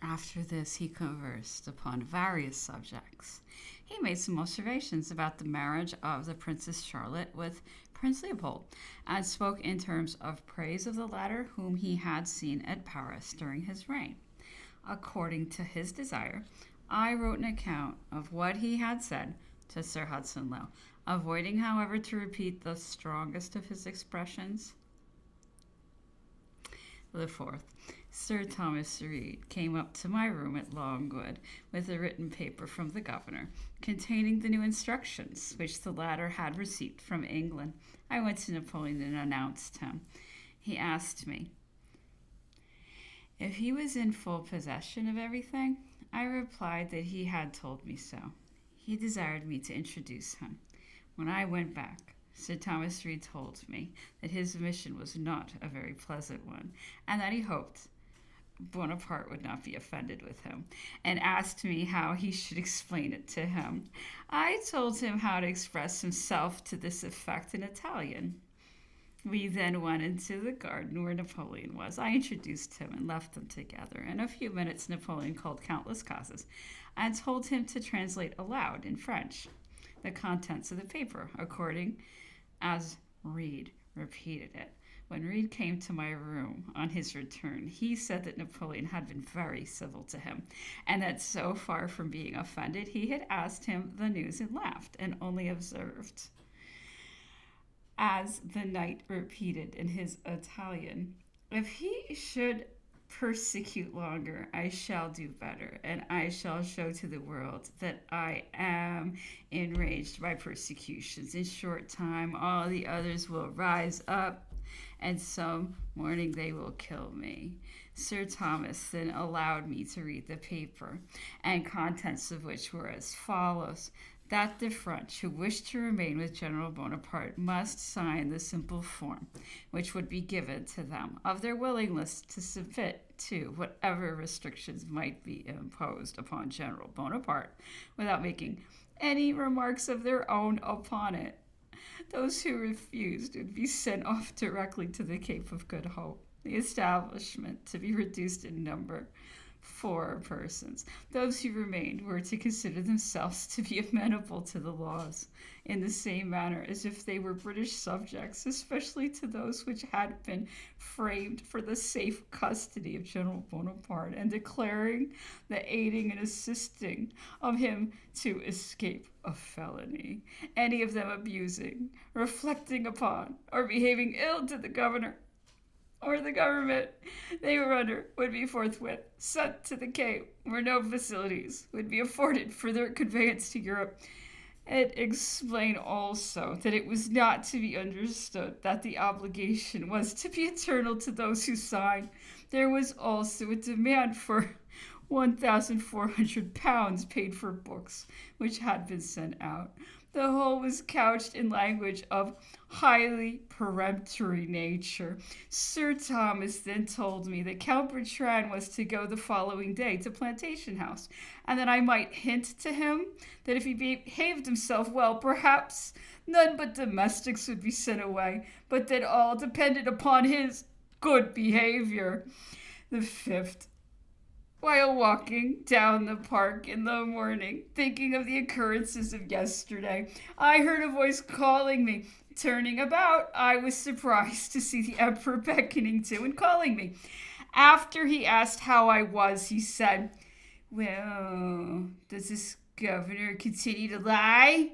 After this, he conversed upon various subjects. He made some observations about the marriage of the Princess Charlotte with Prince Leopold, and spoke in terms of praise of the latter, whom he had seen at Paris during his reign. According to his desire, I wrote an account of what he had said to Sir Hudson Lowe, avoiding, however, to repeat the strongest of his expressions. The fourth, Sir Thomas Reed came up to my room at Longwood with a written paper from the governor, containing the new instructions which the latter had received from England. I went to Napoleon and announced him. He asked me if he was in full possession of everything. I replied that he had told me so. He desired me to introduce him. When I went back, Sir Thomas Reed told me that his mission was not a very pleasant one, and that he hoped Bonaparte would not be offended with him, and asked me how he should explain it to him. I told him how to express himself to this effect in Italian. We then went into the garden where Napoleon was. I introduced him and left them together. In a few minutes, Napoleon called countless causes and told him to translate aloud in French the contents of the paper, according as Reed repeated it. When Reed came to my room on his return, he said that Napoleon had been very civil to him, and that so far from being offended, he had asked him the news and laughed, and only observed, as the knight repeated in his Italian, if he should persecute longer, I shall do better, and I shall show to the world that I am enraged by persecutions. In short time, all the others will rise up, and some morning they will kill me. Sir Thomas then allowed me to read the paper, and contents of which were as follows: that the French who wished to remain with General Bonaparte must sign the simple form, which would be given to them, of their willingness to submit to whatever restrictions might be imposed upon General Bonaparte, without making any remarks of their own upon it. Those who refused would be sent off directly to the Cape of Good Hope, the establishment to be reduced in number 4 persons. Those who remained were to consider themselves to be amenable to the laws in the same manner as if they were British subjects, especially to those which had been framed for the safe custody of General Bonaparte, and declaring the aiding and assisting of him to escape a felony. Any of them abusing, reflecting upon, or behaving ill to the governor or the government they were under would be forthwith sent to the Cape, where no facilities would be afforded for their conveyance to Europe. It explained also that it was not to be understood that the obligation was to be eternal to those who signed. There was also a demand for £1,400 paid for books which had been sent out. The whole was couched in language of highly peremptory nature. Sir Thomas then told me that Count Bertrand was to go the following day to Plantation House, and that I might hint to him that if he behaved himself well, perhaps none but domestics would be sent away, but that all depended upon his good behavior. The fifth, while walking down the park in the morning, thinking of the occurrences of yesterday, I heard a voice calling me. Turning about, I was surprised to see the emperor beckoning to and calling me. After he asked how I was, he said, "Well, does this governor continue to lie?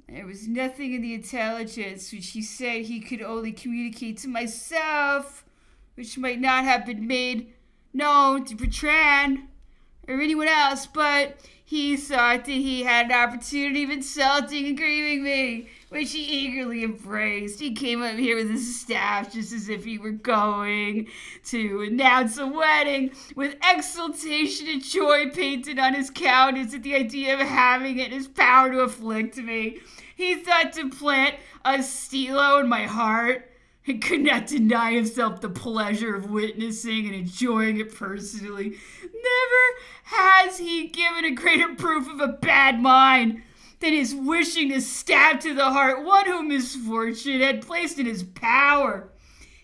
There was nothing in the intelligence which he said he could only communicate to myself, which might not have been made known to Bertrand or anyone else, but he thought that he had an opportunity of insulting and grieving me, which he eagerly embraced. He came up here with his staff just as if he were going to announce a wedding, with exultation and joy painted on his countenance at the idea of having it in his power to afflict me. He thought to plant a stilo in my heart, and could not deny himself the pleasure of witnessing and enjoying it personally. Never has he given a greater proof of a bad mind than his wishing to stab to the heart one whom misfortune had placed in his power.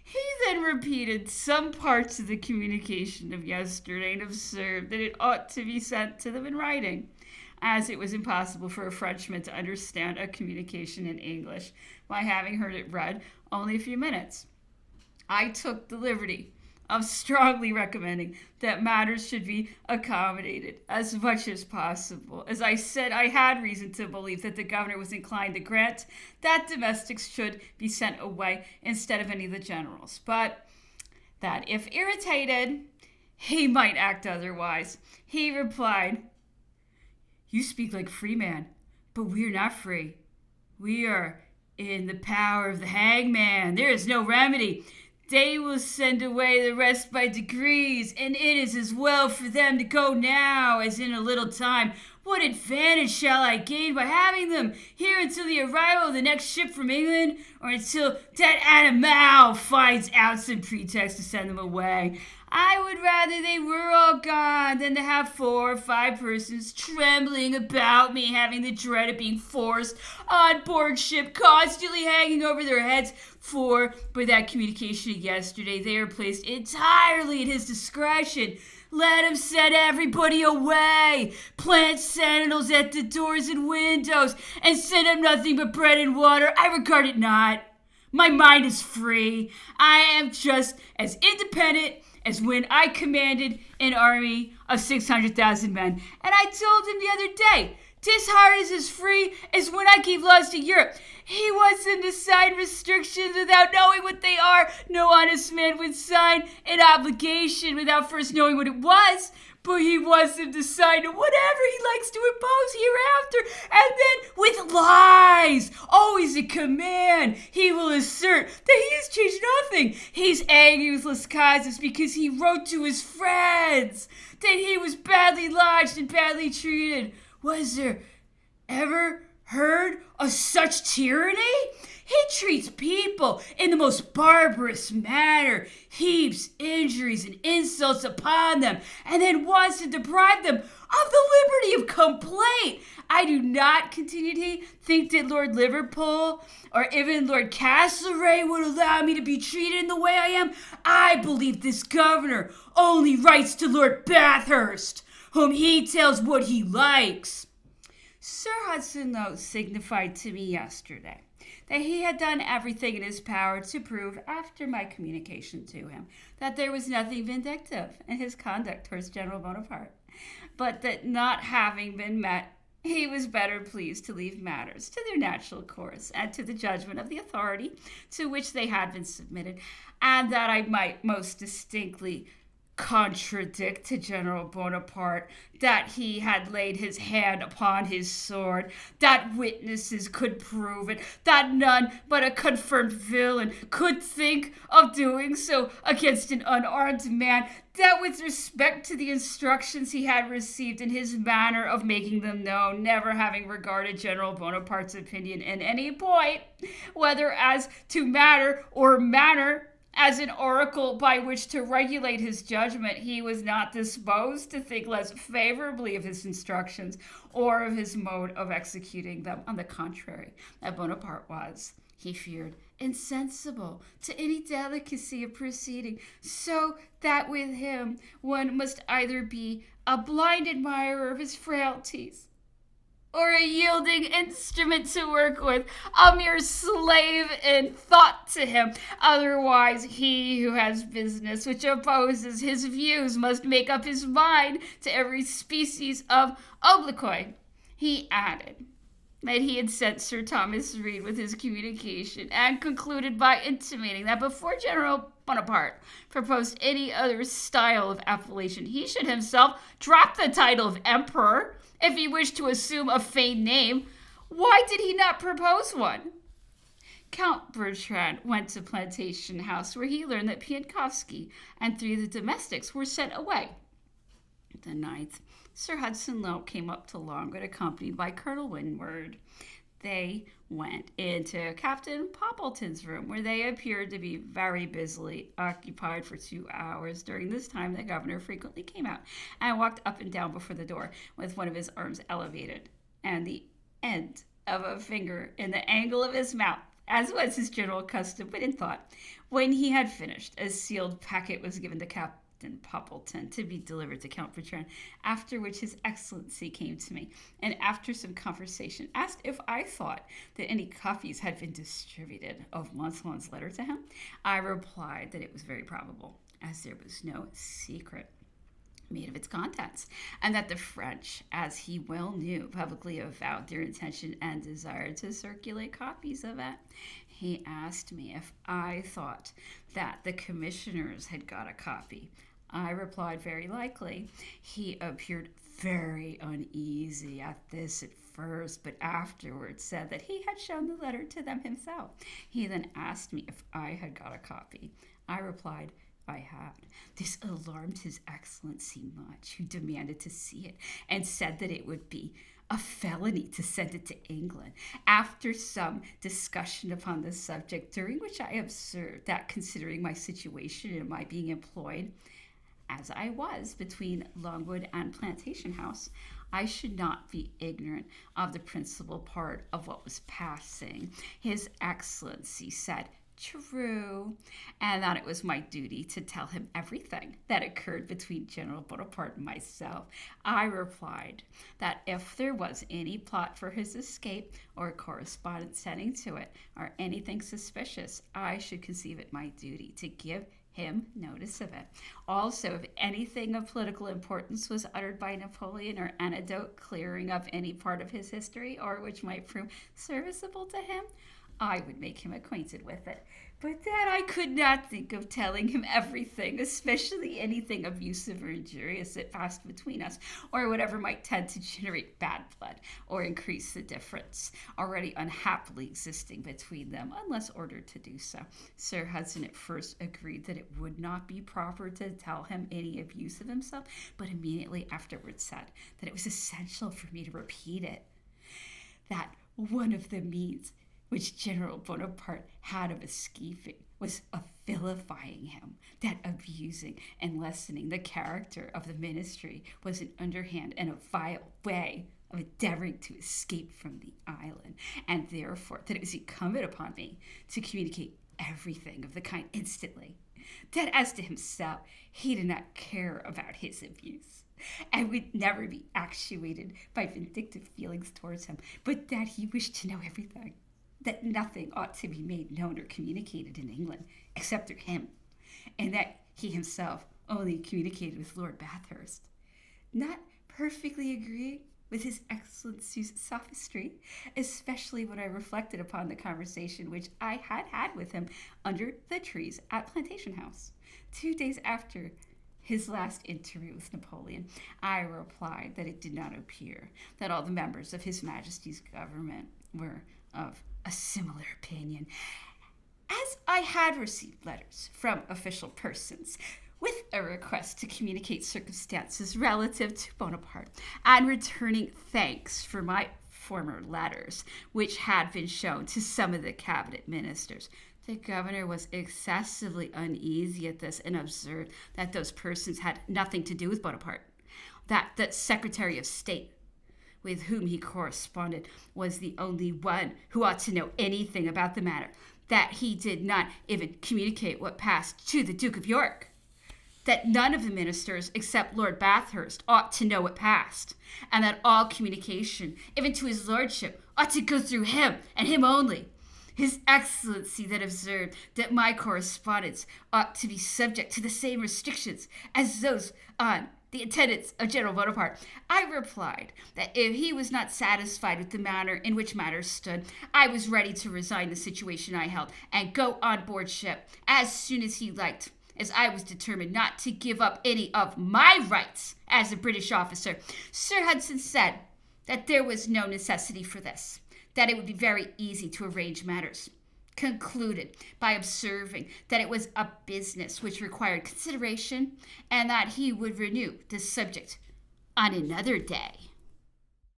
He then repeated some parts of the communication of yesterday and observed that it ought to be sent to them in writing, as it was impossible for a Frenchman to understand a communication in English by having heard it read only a few minutes. I took the liberty of strongly recommending that matters should be accommodated as much as possible. As I said, I had reason to believe that the governor was inclined to grant that domestics should be sent away instead of any of the generals, but that if irritated, he might act otherwise. He replied, "You speak like a free man, but we are not free. We are in the power of the hangman. There is no remedy. They will send away the rest by degrees, and it is as well for them to go now as in a little time. What advantage shall I gain by having them here until the arrival of the next ship from England, or until that animal finds out some pretext to send them away? I would rather they were all gone than to have 4 or 5 persons trembling about me, having the dread of being forced on board ship, constantly hanging over their heads. For by that communication of yesterday, they are placed entirely at his discretion. Let him send everybody away, plant sentinels at the doors and windows, and send them nothing but bread and water. I regard it not. My mind is free. I am just as independent as when I commanded an army of 600,000 men. And I told him the other day, 'tis hard is as free as when I gave laws to Europe. He wants them to sign restrictions without knowing what they are. No honest man would sign an obligation without first knowing what it was. But he wants them to sign whatever he likes to impose hereafter. And then, with lies, always a command, he will assert that he has changed nothing. He's angry with Las because he wrote to his friends that he was badly lodged and badly treated. Was there ever heard of such tyranny? He treats people in the most barbarous manner, heaps injuries and insults upon them, and then wants to deprive them of the liberty of complaint. I do not, continued he, think that Lord Liverpool or even Lord Castlereagh would allow me to be treated in the way I am. I believe this governor only writes to Lord Bathurst, whom he tells what he likes. Sir Hudson Lowe signified to me yesterday that he had done everything in his power to prove, after my communication to him, that there was nothing vindictive in his conduct towards General Bonaparte, but that not having been met, he was better pleased to leave matters to their natural course and to the judgment of the authority to which they had been submitted, and that I might most distinctly contradict to General Bonaparte that he had laid his hand upon his sword, that witnesses could prove it, that none but a confirmed villain could think of doing so against an unarmed man, that with respect to the instructions he had received in his manner of making them known, never having regarded General Bonaparte's opinion in any point, whether as to matter or manner, as an oracle by which to regulate his judgment, he was not disposed to think less favorably of his instructions or of his mode of executing them. On the contrary, that Bonaparte was, he feared, insensible to any delicacy of proceeding, so that with him one must either be a blind admirer of his frailties, or a yielding instrument to work with, a mere slave in thought to him. Otherwise, he who has business which opposes his views must make up his mind to every species of obloquy. He added that he had sent Sir Thomas Reed with his communication, and concluded by intimating that before General Bonaparte proposed any other style of appellation, he should himself drop the title of emperor. If he wished to assume a feigned name, why did he not propose one? Count Bertrand went to Plantation House, where he learned that Piankowski and 3 of the domestics were sent away. The 9th, Sir Hudson Lowe came up to Longwood, accompanied by Colonel Winward. They went into Captain Poppleton's room, where they appeared to be very busily occupied for 2 hours. During this time, the governor frequently came out and walked up and down before the door with one of his arms elevated and the end of a finger in the angle of his mouth, as was his general custom, but in thought. When he had finished, a sealed packet was given to Captain Poppleton to be delivered to Count Bertrand, after which his Excellency came to me, and after some conversation asked if I thought that any copies had been distributed of Montholon's letter to him. I replied that it was very probable, as there was no secret made of its contents, and that the French, as he well knew, publicly avowed their intention and desire to circulate copies of it. He asked me if I thought that the commissioners had got a copy. I replied very likely. He appeared very uneasy at this at first, but afterwards said that he had shown the letter to them himself. He then asked me if I had got a copy. I replied I had. This alarmed His Excellency much, who demanded to see it and said that it would be a felony to send it to England. After some discussion upon this subject, during which I observed that, considering my situation and my being employed as I was between Longwood and Plantation House, I should not be ignorant of the principal part of what was passing. His Excellency said, true, and that it was my duty to tell him everything that occurred between General Bonaparte and myself. I replied that if there was any plot for his escape or correspondence sending to it or anything suspicious, I should conceive it my duty to give him notice of it. Also, if anything of political importance was uttered by Napoleon or anecdote clearing up any part of his history or which might prove serviceable to him, I would make him acquainted with it. But that I could not think of telling him everything, especially anything abusive or injurious that passed between us, or whatever might tend to generate bad blood or increase the difference already unhappily existing between them, unless ordered to do so. Sir Hudson at first agreed that it would not be proper to tell him any abuse of himself, but immediately afterwards said that it was essential for me to repeat it, that one of the means which General Bonaparte had of escaping was of vilifying him, that abusing and lessening the character of the ministry was an underhand and a vile way of endeavoring to escape from the island, and therefore that it was incumbent upon me to communicate everything of the kind instantly, that as to himself, he did not care about his abuse, and would never be actuated by vindictive feelings towards him, but that he wished to know everything, that nothing ought to be made known or communicated in England except through him, and that he himself only communicated with Lord Bathurst. Not perfectly agreeing with His Excellency's sophistry, especially when I reflected upon the conversation which I had had with him under the trees at Plantation House 2 days after his last interview with Napoleon, I replied that it did not appear that all the members of His Majesty's government were of a similar opinion, as I had received letters from official persons with a request to communicate circumstances relative to Bonaparte, and returning thanks for my former letters, which had been shown to some of the cabinet ministers. The governor was excessively uneasy at this and observed that those persons had nothing to do with Bonaparte, that the Secretary of State with whom he corresponded was the only one who ought to know anything about the matter, that he did not even communicate what passed to the Duke of York, that none of the ministers except Lord Bathurst ought to know what passed, and that all communication, even to his lordship, ought to go through him and him only. His Excellency then observed that my correspondence ought to be subject to the same restrictions as those on the attendants of General Bonaparte. I replied that if he was not satisfied with the manner in which matters stood, I was ready to resign the situation I held and go on board ship as soon as he liked, as I was determined not to give up any of my rights as a British officer. Sir Hudson said that there was no necessity for this, that it would be very easy to arrange matters, concluded by observing that it was a business which required consideration, and that he would renew the subject on another day.